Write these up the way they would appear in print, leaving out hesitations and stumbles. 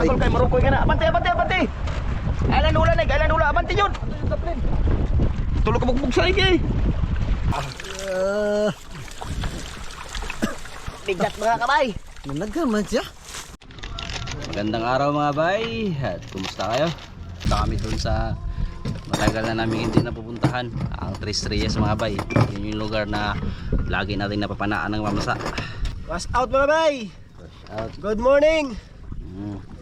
Tol kay marukoy ka na. Abante, abante, abante. Ailan ulan ay, ailan ulan, abante yun. Tulog ka bugbog sa iki. Bigat mga kabay. Nagkaman siya. Magandang araw mga bay. At kumusta kayo? Punta kami dun sa matagal na namin hindi napupuntahan, ang Tres Reyes mga bay. Yun yung lugar na lagi natin napapanaan ng mamasa. Wash out mga bay. Out. Good morning.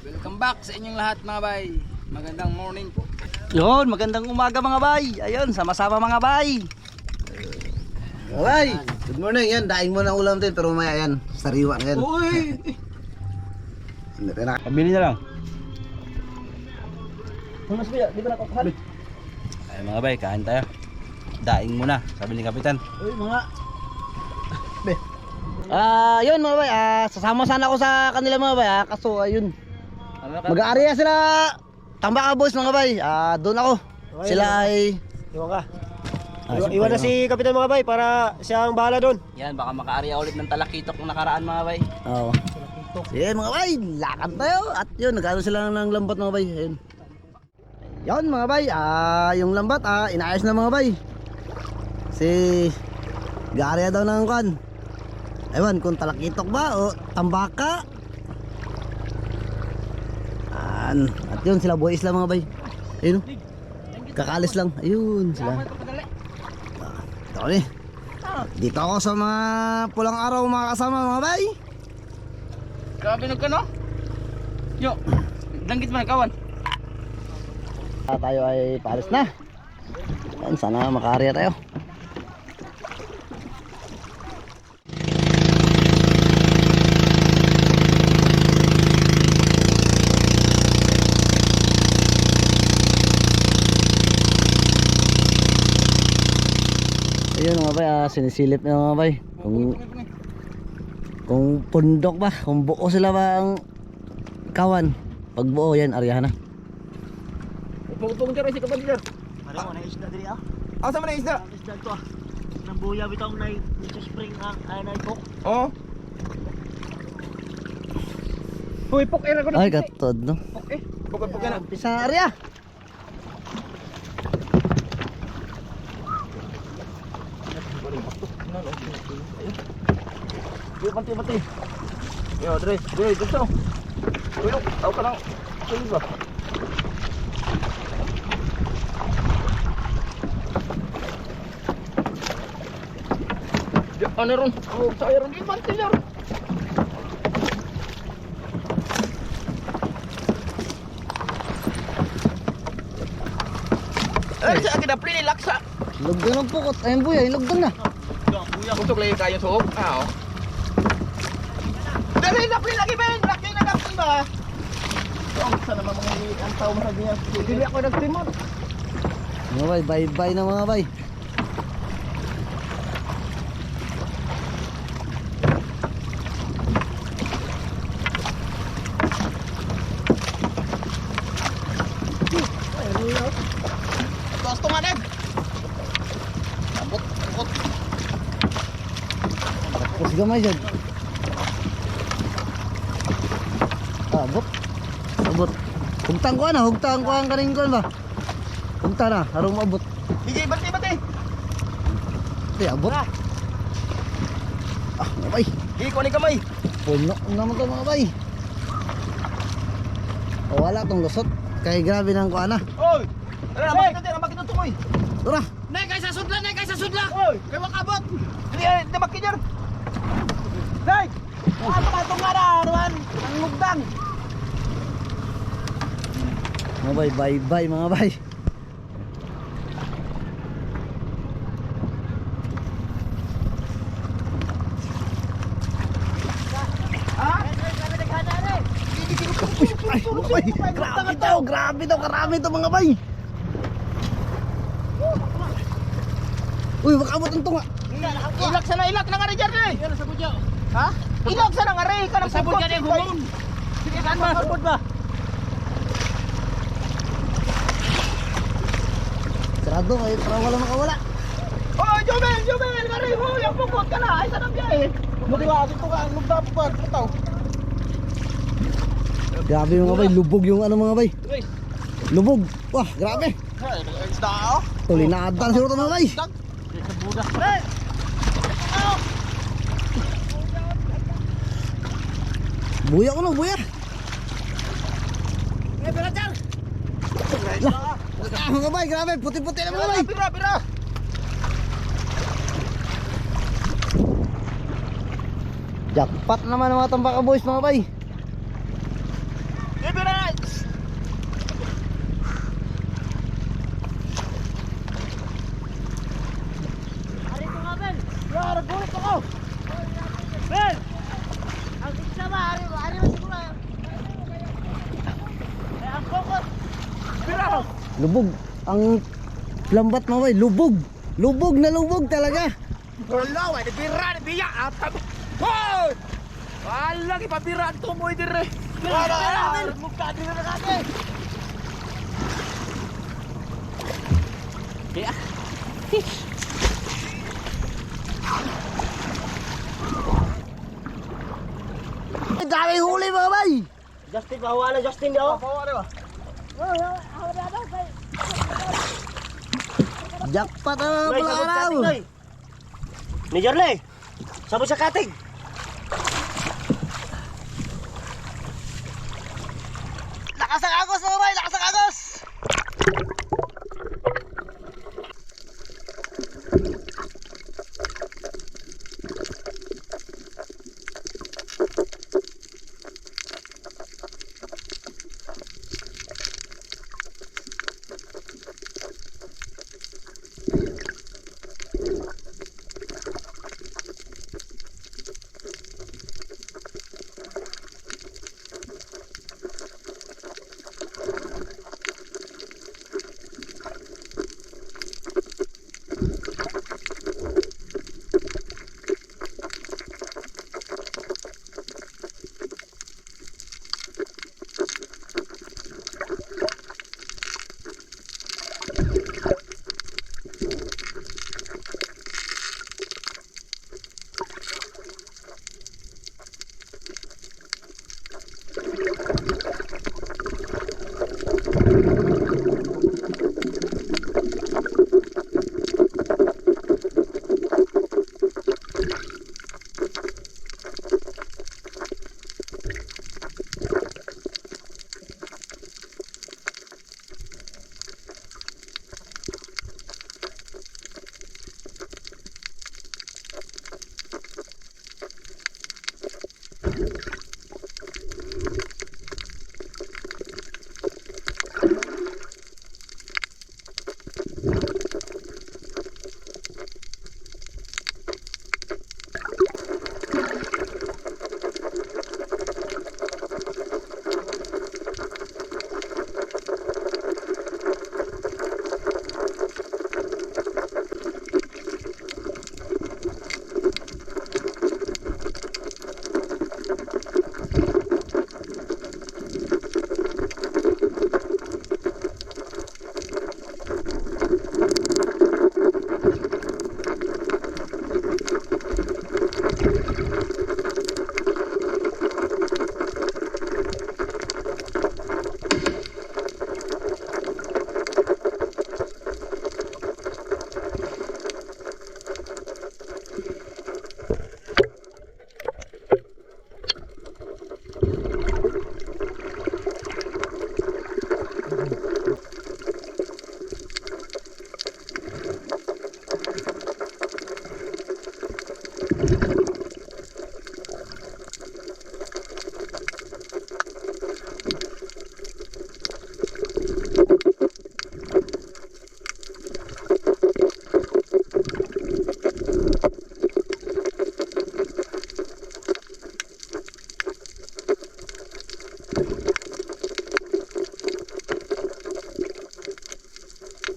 Welcome back sa inyong lahat mga bay. Magandang morning po. Yun, magandang umaga mga bay. Ayun, sama-sama mga bay. Mga bay. Good morning. Yan, daing mo na ulam din. Pero mamaya yan, sariwa na yan. Uy! Hindi tayo na. Pabili na lang. Mas biya, di ba nakukuhan? Ay mga bay, kain tayo. Daing muna, sabi ni Kapitan. Uy, mga. Yun mga bay, sasama sana ako sa kanila mga bay, kaso ayun. Mag-aariya sila Tambaka boys mga bay. Doon ako. Sila ay Iwan ka. Iwan na si Kapitan mga bay para siya ang bahala doon. Yan, baka makaariya ulit ng talakitok ng nakaraan mga bay. Oo. Sige mga bay, lakad tayo. At yun, nagkaroon sila ng lambat mga bay. Ayun. Yun mga bay, yung lambat inaayos na mga bay. Si Garia daw ng kan. Ewan kung talakitok ba o tambaka. At yun sila boys lang mga bay. Ayun. Kakalis lang. Ayun sila. Ito ni. Dito ako sa mga pulang araw mga kasama mga bay. Grabe ka no? Yo, langgit man kawan. Tayo ay paalis na. Yan, sana makaarya tayo. Ayun mga bay, sinisilip na mga bay. Kung pundok ba, kung buo sila ba ang kawan. Pag buo yan, aryahan na. Pagpapong tira si kapatid. Ano mo na isda diri ah? Asa man ang isda? Isda to ah. Nang buya bitong na sa spring ay na ipok. Oo. Uy, pok era ko na. Ay, katod no. Pok na. Pisang arya. Yo, pati. Yo, Dre, dito. Uy, no, tao ka lang. Sulit ba? Ano ron? Oh, saya ron iman tilar. Sa akin na plini laksa. Lugdan ang pukot. Ayun buya, lugdan na. Usok lagi kayo suok. Ah, oh. Dali na plini lagi ben, laki na laki ba? Oh, sana mga ang tao mo sabi niya. Dili ako nagtimot. Mga bay, bye-bye na mga bay. Tapos tumanag. Abot. Tapos gamay dyan. Abot. Hugtang ko ang kaning ko ba? Hugtang na, harong maabot. Sige, bati. Di, abot. Mga bay. Sige, kunin kamay. Puno naman ito mga bay. O wala tong lusot. Kaya grabe ng kuana. Oy! Tara, makita tumoy. Tara. Nay, kay sa sudla. Oy, kay wakabot. Dili, makinyar. Nay! Ano ka itong arawan? Ang lugdang. Mga bay, bye-bye mga bay. Ay, mga bay. Grabe daw, karami to mga bay. Uy, makabot ang tunga. Ilak sana, ilak na nga rin dyan eh. Yan, sabot dyan. Ha? Ilak sana nga rin. Sabot dyan yung humon. Sige, saan ba? Sabot ba? Sarado, ay parang wala makawala. Oh, Jomel, nga rin. Oh, yung pupot ka na. Ay, saan ang biyahe? Maliwagin ko ka. Ang lugda po ba? Putaw. Grabe mga bay, lubog yung ano mga bay. Lubog. Wah, grabe. Isda ako. Tulinadan siguro ito mga bay. Buya ko no, buya. Mga bay, grabe, puti-puti na mga bay. Pira. Jackpot naman ang mga tambaka boys mga bay. Pira. Ari ko nga, Ben. Yara, gulit ako. Ben! Ang isa ba? Ari mo siguro. Ang kokot. Pira. Lubog. Ang lambat mga bay, lubog. Lubog na lubog talaga. Wala, wala. Pira, biya. Hoy! Wala, ipapira ang tumoy dire. Pira, mukha dire na kake. Kaya. Dami huli mga bay. Justin, bawa na Justin daw. Jackpot na mga pala araw. Ni Jorle, sabo sa katig. Lakas ang agos mga bay, lakas ang agos.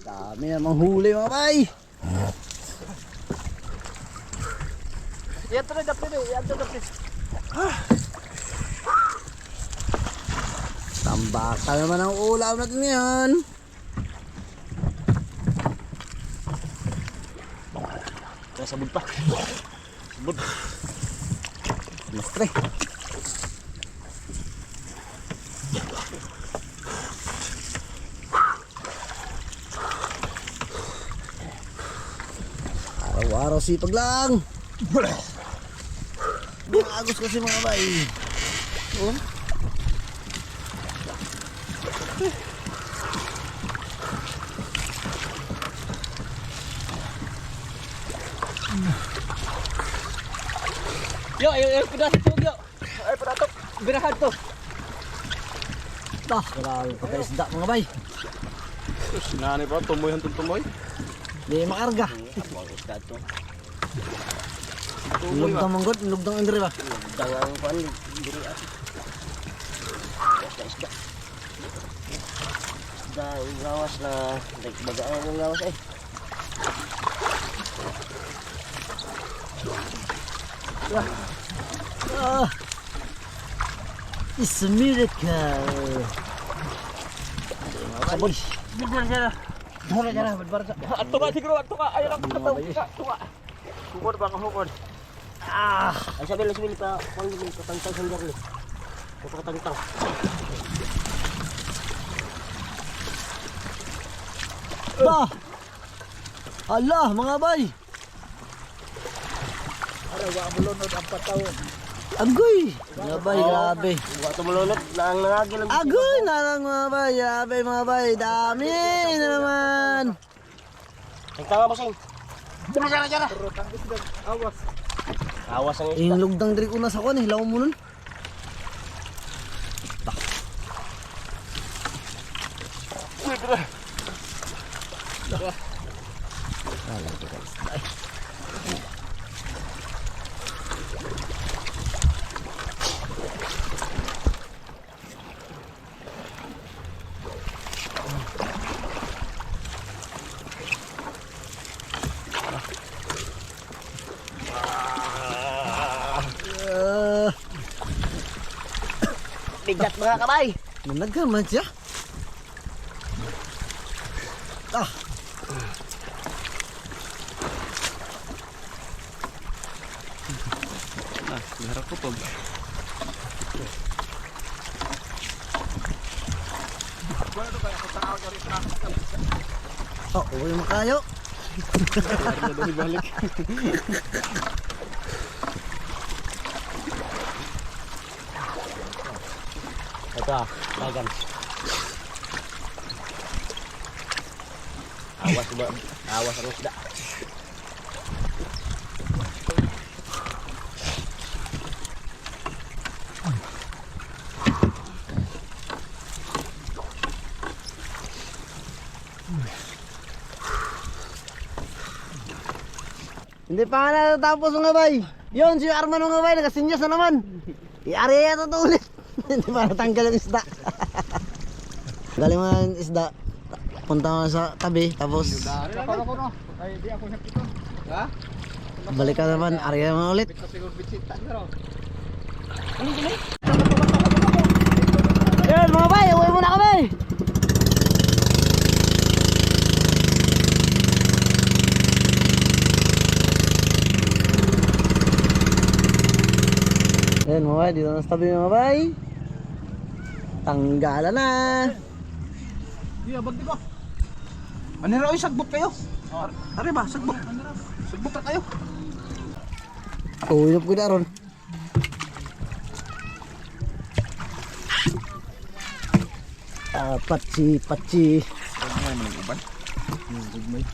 Dami namang huli mga bay. Yan tuloy, dapin eh. Yan tuloy, dapin. Tambaka naman ang ulam natin ngayon. Sabod pa. Sabod. Mas pre. Araw sipag lang. Agos kasi mga bay. Oh. Yo, ayo pedas itu yo. Ay pedatok. Birahan to. Tah, grabe pagkaisda mga bay. Terus nani pa tumoy hantong tumoy. Di makarga. Ang isda to. Lugdang manggod, lugdang andre ba? Dangang pan diri at. Isda. Gawas na bagaan ng gawas eh. Ah, it's a miracle. Sabon. Bidar jara. Dara dara badbar sa. Ato ka siguro, ato ka. Ayo lang kataw ka. Tuwa. Hukod ba ang hukod? Ah, Ay sabi pa, kung hindi ko tantang sandar ni. Ko tantang. bah. Allah mga bay. Ara wa bulunod ang pataw. Agoy. Mga bay, grabe. Wa to mulunot lang nangagi lang. Agoy na lang mga bay, grabe mga bay. Dami na naman. Ang tawa mo sing. Jara jara. Awas. Awas ang Yung lugdang diri una sa kon, hilaw mo nun. bigat mga kabay. Nanagkan man siya. Ah. Harap ko pag. Oh, uwi mo kayo. Balik. Ito bagan. Awas ba? Awas ang isda. Hindi pa nga natapos mga bay. Yun, si Arman mga bay, nakasinyas na naman. I-area ito ulit. Hindi pa natanggal ang isda. Galing mo ng isda. Punta mo sa tabi, tapos Ay di ako nakita. Ha? balik ka naman, area mo ulit. Siguro bisita na raw. Yun mga bay, uwi muna kami. Ayan mga bay, dito na sa tabi mga bay. Tanggalan na. Iya, bagdi ba? Ano raw sagbok kayo? Are ba, sagbok. Sagbok ka kayo. Uyop ko na ron. Patsi. Ano man uban? Gugmay.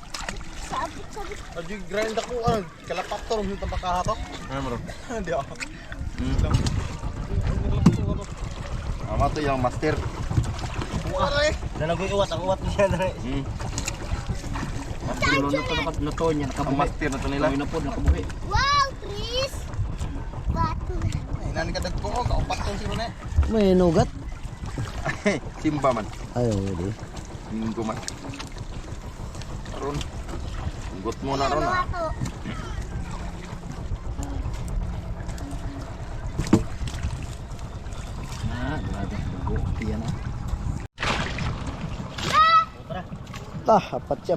Adi grind ako kalapaptor mo tamba kahakak. Ano mo? Di ako. Ama to yung master. Nalagoy uwat, ang uwat niya na. Luto niya nakabuhi. Ang master na to nila. Uy na po nakabuhi. Wow, Chris! Bato na. Inani ka dagko ko, kaupat tong sino na. May nugat. Simba man. Ayaw, hindi. Minggo man. Aron. Ugot mo na ron ah. Bato.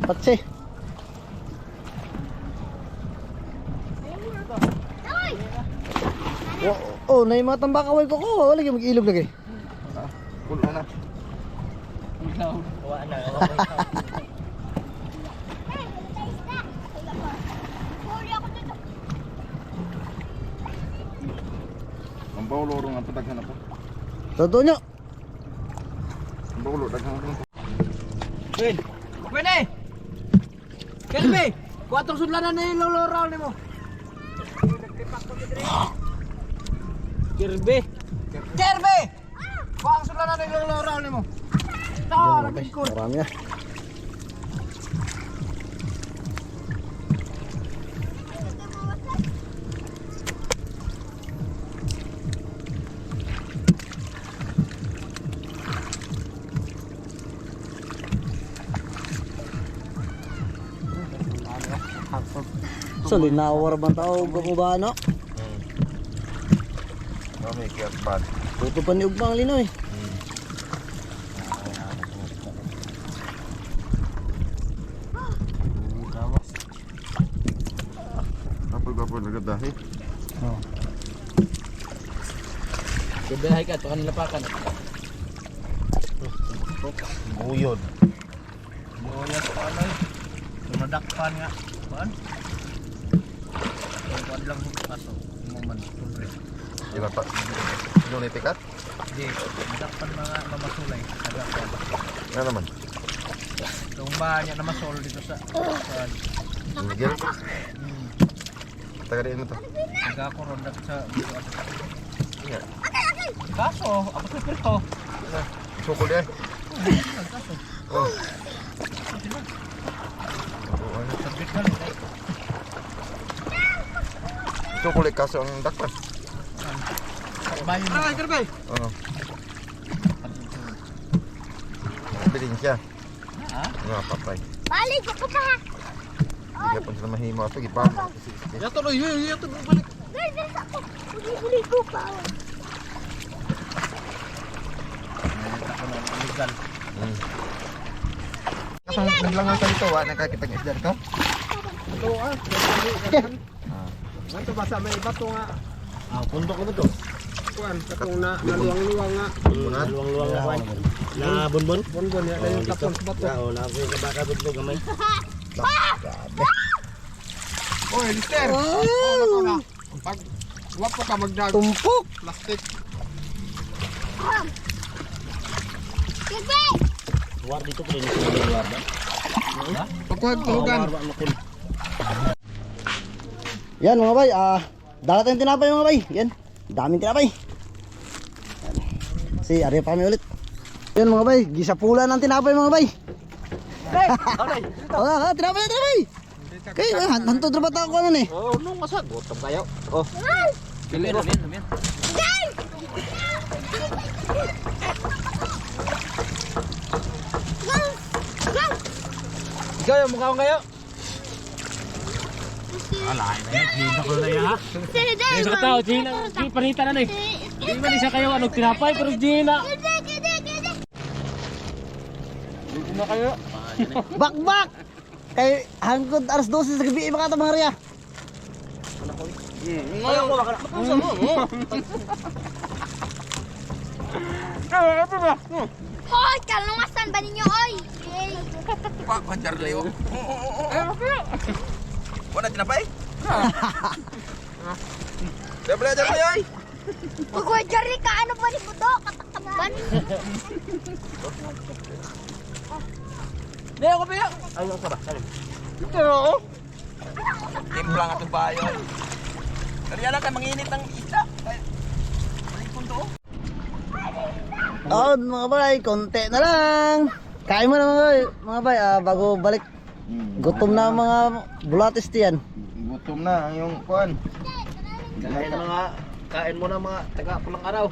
Patsi. Oh, na yung mga tambakaway ko. Wala yung mag-ilog lagi. Pulo na. Wa na. Hey, may isda. Huli Baulo ron ang pataghan ako. Todo nyo. Baulo daghan ako. Pwede! Kelby! Kuwatong sudlanan na yung loloraw ni mo. Kirby! Kirby! Kuwatong sudlanan na yung loloraw ni mo. Tara, bingkod. Marami na. So linawar bang tao gamuba no? Kami kiyat Tuto pa ni ugmang linoy. Kapag nagadahi. Kubihay ka, tukan lapakan. Buyod. Buyod sa kanay. Tumadakpan nga. Kuan? Kuan lang sa kaso. Moment. Sobre. Iba pa. Yung itikat? Di, madakpan mga mamasulay. Madakpan. Nga naman. Itong bahan niya na masol dito sa kuan. Miguel? Taga rin mo to. Nagkakuron na sa Iya. kaso. Ako sa perto. Sukol yan. Kaso. Oh. Sabit ka rin. Sukol ay kaso ang dakpan. Bayo na. Ay, karbay. Oo. Bilin siya. Ha? Nga patay. Balik ako pa. Hindi pa sila mahimo. Sige pa. Yato no, yato no, balik. Guys, ako. Buli ko pa. Ako na, illegal. Kapag naglangan ka dito, nakakita ng isdar ka? Ito ah. Ito basa may bato nga. Pundok ko to. Kuan, katong na naluwang-luwang nga. Bunan? Luwang na kwan. Na bonbon. Bonbon ya, yung tapon sa bato. Oo, na ko baka budlo gamay. Oy, lister. Oh, na. Pag wag pa ka magdag Tumpok. plastic. Sige. War dito ko rin sa lugar ba. Pagkuhag tulugan. Yan mga bay, dalat yung tinapay mga bay. Yan, daming tinapay. Yan. Si Arya pa kami ulit. Yan mga bay, gisapula ng tinapay mga bay. Oh, tinapay. Kay, hantod ra ba ta ko ano ni? Oh, nung masag gutom kayo. Oh. Pili ro. Ikaw yung mukha ko kayo. Sige, sa tao, Gina. Panita na ni. Di man isa kayo anong tinapay pero Gina. Bakbak! Kay hangkod alas 12 sa gabi mga mga Arya. Hoy, kalungasan ba ninyo, oy? Pak pancar leo. Wala tinapay? Dabla ay. Pagwadyari ka, ano ba ni Budo? Kataktaban? Leo ko ba? Ayaw ka ba? Pero timpla nga itong bayo. Kaya lang ka manginit ng isda. Oh, mga bay, konti na lang. Kain mo na mga bay, bago balik. Gutom na ang mga bulatis diyan. Gutom na yung kuan. Kain mo na mga taga pulang araw.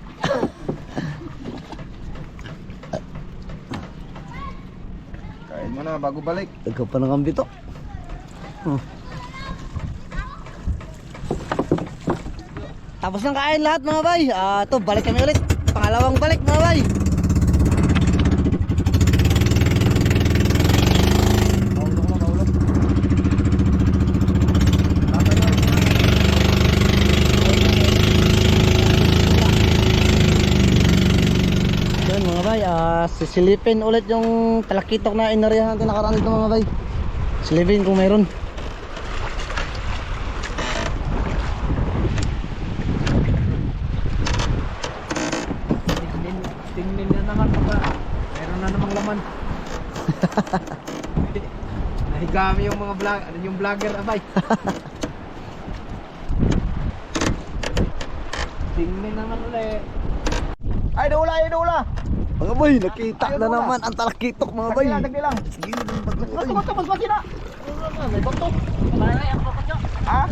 Kain mo na bago balik. Ikaw pa ng ambito. Tapos ng kain lahat mga bay. Ito, balik kami ulit. Pangalawang balik mga bay. Yan mga bay, sisilipin ulit yung talakitok na inarihan natin nakaraan dito mga bay. Silipin kung mayroon. Meron na namang laman. Nahigami yung mga vlog, yung vlogger abay. Tingnan naman ulit. Ay, dula, ay, dula. Mga bay, nakita na naman ang talakitok mga bay. Tagli lang. Sige, lumbat na bay. Bato, mas makina. May bato. Ha?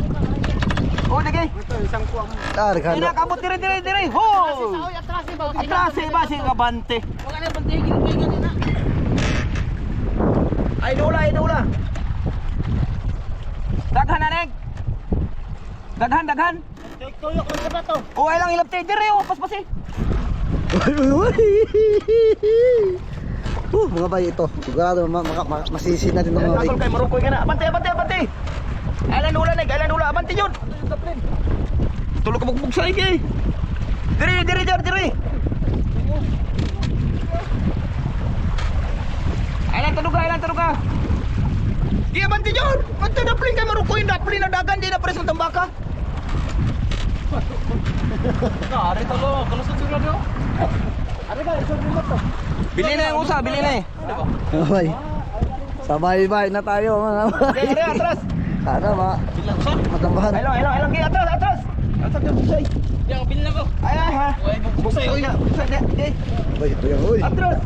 Oh, lagi. Ito, isang kuwang. Ah, Ricardo. Inakabot dire. Ho! Atras ba si kabante? Ay, dula. Daghan na, Neg. Daghan. Tuyok lang sa bato. Oh, ay lang ilapte dire, oh, paspasi. Mga bay ito. Sigurado masisid natin ng mga bay. Agol kay marukoy ka na. Abante. Alan dula, Neg. Abante yun. Tulog ka magbugsay kay. Dire. Alan tulog ka. Di abante yun. Abante daplin kay marukoy. Daplin na dagan. Di na pares ng tambaka. Ari talo, kalusot yung radio. Ari ka, isod mo to. Bili na yung usa, bili na eh. Mga bay. Sabay-bay na tayo mga bay. Dire, atras. Sana matambahan. Hello, kay atras. Atras ka bugsay. Yang bilin ako. Ay, ha. Bugsay. Bugsay. Bay, uy. Atras.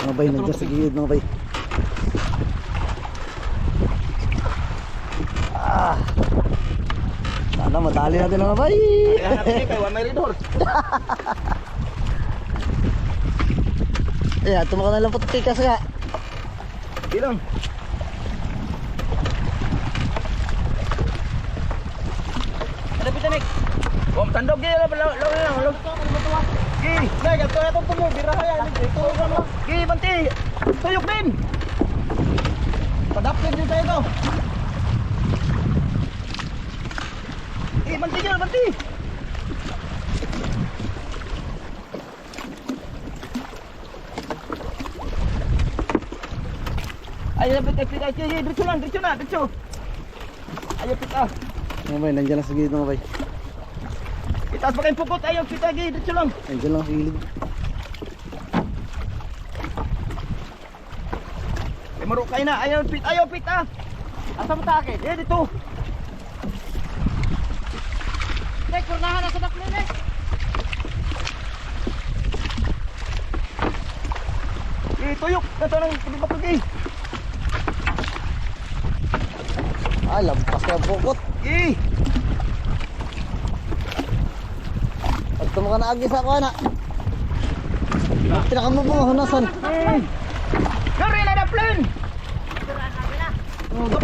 Mga bay, nandiyan sa gilid mga bay. Sana madali natin mga bay. Kay Juan Meridor. Tumakan na lang po tikas nga. Ilang. Ada pitanik. Om tandog gila lang. Gi, nay gato na tong pumo biraha yan. Ito lang. Gi, banti. Tuyok din. Padapin din tayo to. Banti. Ayo pita. Diretso na. Ayo pita. Mga bay, nandiyan lang sa gilid mga bay. Itaas pa kayong pukot. Ayo pita, diretso lang. Nandiyan lang sa gilid. Marukay na. Ayo pita. Asa mo ta akin? Dito. Nek, kurnahan na sa dakli, Nek. Tuyok. Ito nang pagibapag eh. Lampas ka pukot. At tumakan na agi sa ako na. Pinaka mo mga hunasan. Gari na plane.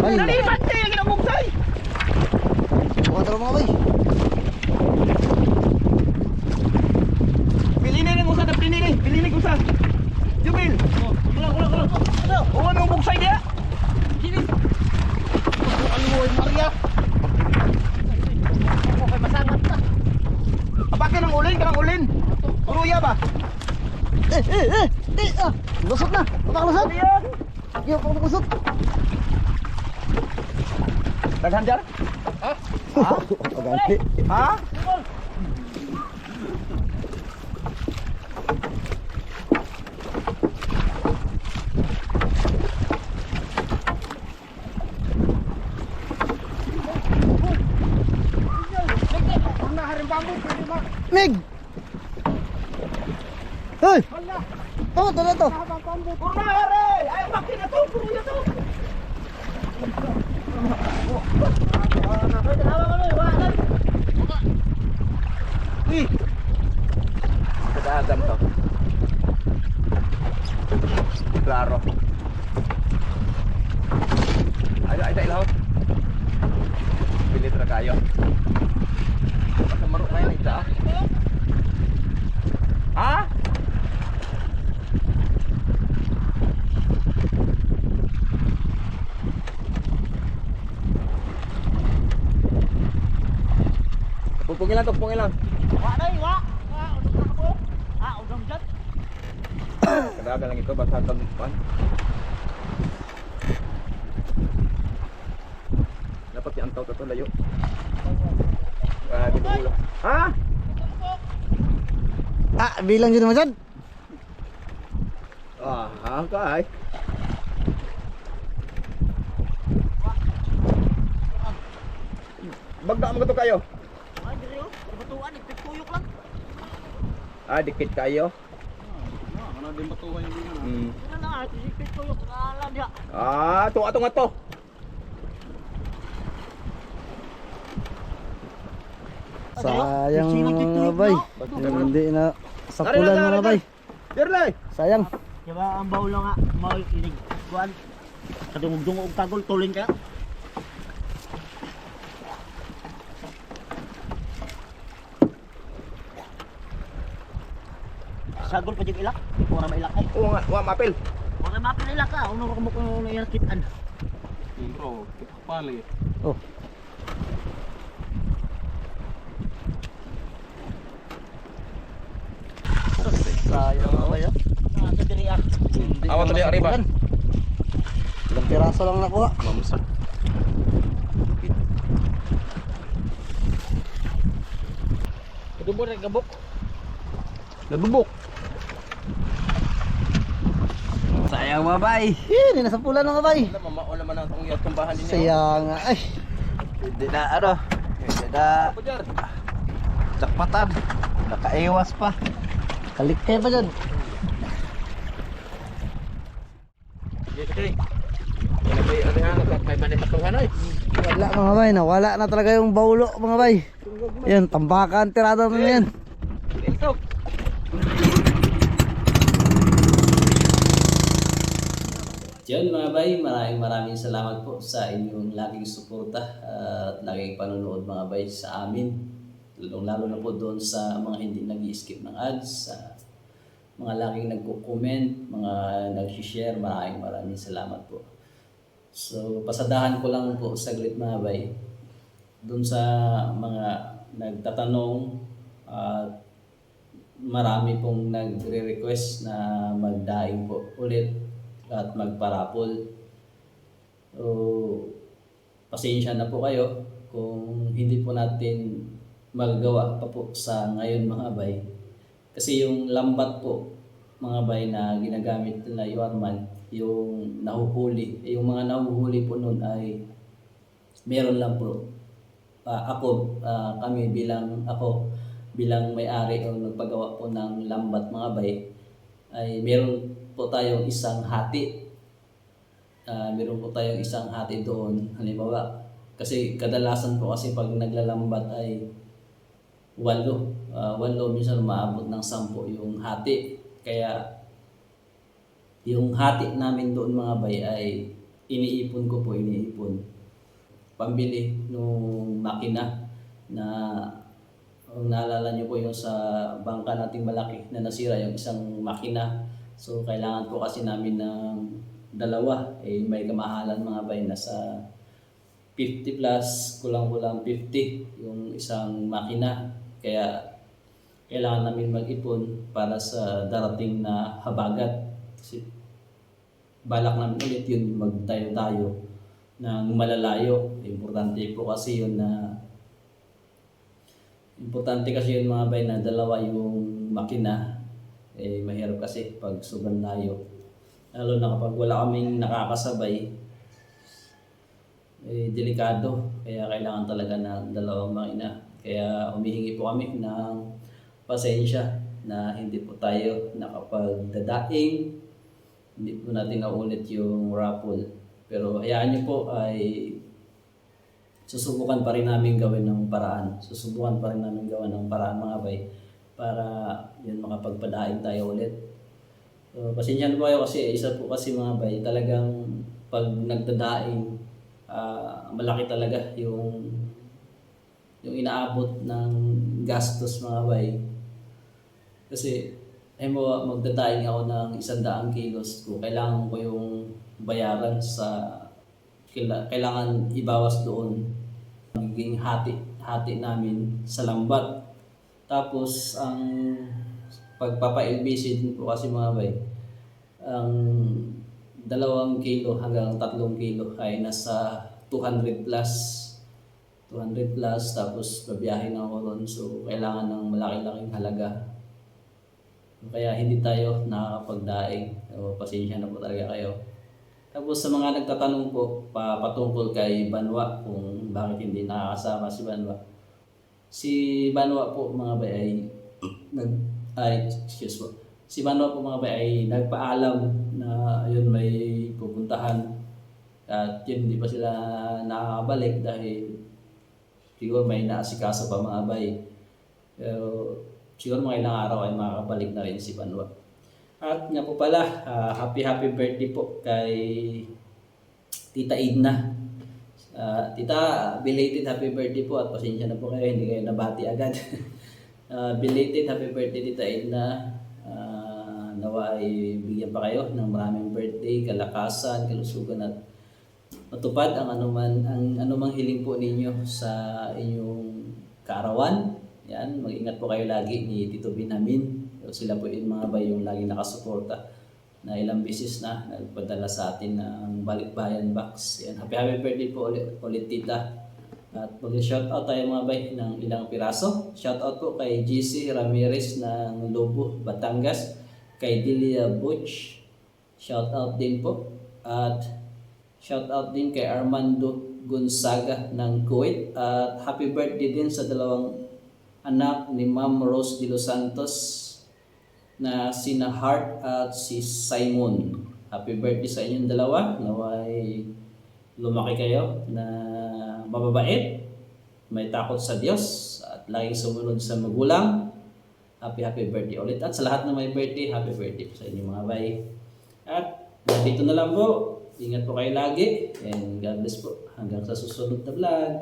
Ay, Nalipat na yung ginamugtay. bukan terlalu mga bay. Pilinin yung usa na pilinin usa. Jubil. Kulang. Oo, may bugsay dia. Sini. Aluoy Maria. Okay, masangat na. Apakin ang ulin. Uruya ba? Lusot na. Lusot. Yan. Yung lusot. Naghandar? Ganti. Ha? Mig. Hoy. Oh, to. Kurna hare! Ay, makin na to! Uruya to! Uy! Kadagan to. Klaro. Ay, ilaw. Pilit na kayo. Basta maruk na yun, ita. Ha? Pupungin lang. Wa na, wa. Udong na ako. Udong dyan. Kadagan lang ito, basta tagupan. Dapat i-antaw ito layo. Binulo. Ha? Bilang dyan naman dyan. Kay. Bagda mo to kayo. Ay, diri oh. Batuan, ipituyok lang. Dikit kayo. Ano din batuhan yung dito. Ano na, ipituyok. Ala dia. To ato nga to. Sayang mga bay. Hindi na sapulan mga bay. Dirlay. Sayang. Diba ang baulo nga, mau inig. Kuan. Kadungog-dungog tagol, tulin kaya. Sagol pa yung ilak. Ora mailak ay. Oo nga, mapil. Ora mapil ilak ka. Uno ko mo na ilakitan. Bro, pali. Oh. Sayang mga bay. Sa diri ah. Awan to di arriba. Ilang piraso lang nakuha. Mamsa. Dubo rin gabok. Nabubok. Sayang mga bay. Hindi na sapulan mga bay. Mamao naman ang tungiyat kambahan ninyo. Sayang. Ay. Hindi na ano. Hindi na Pujar. jakpatan. Nakaiwas pa. Kalikay pa dyan. Okay. May panitatuhan ay. Wala mga bay. Nawala na talaga yung baulo mga bay. Yan. Tambakan. Tirada na yan. Ito. Yun mga bay, maraming salamat po sa inyong laging suporta at laging panonood mga bay sa amin. Lalo na po doon sa mga hindi nag-i-skip ng ads, sa mga laging nagko-comment, mga nag-share, maraming salamat po. So pasadahan ko lang po saglit mga bay doon sa mga nagtatanong at marami pong nagre-request na magdaing po ulit at magparapol. So, pasensya na po kayo kung hindi po natin magagawa pa po sa ngayon mga bay. Kasi yung lambat po mga bay na ginagamit nila Yorman, yung nahuhuli, yung mga nahuhuli po noon ay meron lang po. Kami bilang may-ari o nagpagawa po ng lambat mga bay, ay meron po tayong isang hati. Meron po tayong isang hati doon. Halimbawa, kasi kadalasan po kasi pag naglalambat ay 8. 8 minsan maabot ng 10 yung hati. Kaya yung hati namin doon mga bay ay iniipon. Pambili nung makina na kung naalala nyo po yung sa bangka nating malaki na nasira yung isang makina. So kailangan po kasi namin ng dalawa. May kamahalan mga bay, nasa 50 plus, kulang-kulang 50 yung isang makina. Kaya kailangan namin mag-ipon para sa darating na habagat. Kasi balak namin ulit yun magtayo-tayo ng malalayo. Importante kasi yun mga bay na dalawa yung makina. Mahirap kasi pag sobrang layo. Lalo na kapag wala kaming nakakasabay, delikado. Kaya kailangan talaga ng dalawang makina. Kaya humihingi po kami ng pasensya na hindi po tayo nakapagdadaing. Hindi po natin naulit yung raffle. Pero hayaan nyo po ay susubukan pa rin namin gawin ng paraan. Mga bay para yun makapagpadaing tayo ulit. So, pasensya na po kayo kasi isa po kasi mga bay talagang pag nagdadaing malaki talaga yung inaabot ng gastos mga bay. Kasi magdadaing ako ng 100 kilos ko, kailangan ko yung bayaran sa kailangan ibawas doon magiging hati namin sa lambat. Tapos ang pagpapa-LBC din po kasi mga bay, ang 2 kilo hanggang 3 kilo ay nasa 200 plus 200 plus, tapos babiyahe na ako ron. So, kailangan ng malaki-laking halaga. Kaya hindi tayo nakakapagdaing. So, pasensya na po talaga kayo. Tapos sa mga nagtatanong po patungkol kay Banwa kung bakit hindi nakakasama si Banwa. Si Banwa po mga bay ay Si Banwa po mga bay ay nagpaalam na yun may pupuntahan at yun hindi pa sila nakakabalik dahil siguro may naasikaso pa mga bay. Pero siguro mga ilang araw ay makakabalik na rin si Banwa. At nga po pala, happy birthday po kay Tita Edna. Tita, belated happy birthday po at pasensya na po kayo, hindi kayo nabati agad. Belated happy birthday Tita Edna. Nawa ay bigyan pa kayo ng maraming birthday, kalakasan, kalusugan at matupad ang anumang hiling po ninyo sa inyong kaarawan. Yan, mag-ingat po kayo lagi ni Tito Binamin. Sila po yung mga bay yung lagi nakasuporta na ilang beses na nagpadala sa atin ng Balikbayan Box. Yan, happy birthday po ulit Tita. At mag-shoutout tayo mga bay ng ilang piraso. Shoutout po kay GC Ramirez ng Lobo, Batangas, kay Delia Butch. Shoutout din po. At shoutout din kay Armando Gonzaga ng Kuwait. At happy birthday din sa dalawang anak ni Ma'am Rose de Los Santos na sina Hart at si Simon. Happy birthday sa inyong dalawa. Naway lumaki kayo na mababait, may takot sa Diyos at laging sumunod sa magulang. Happy birthday ulit. At sa lahat na may birthday, happy birthday po sa inyo mga bay. At dito na lang po. Ingat po kayo lagi and God bless po hanggang sa susunod na vlog.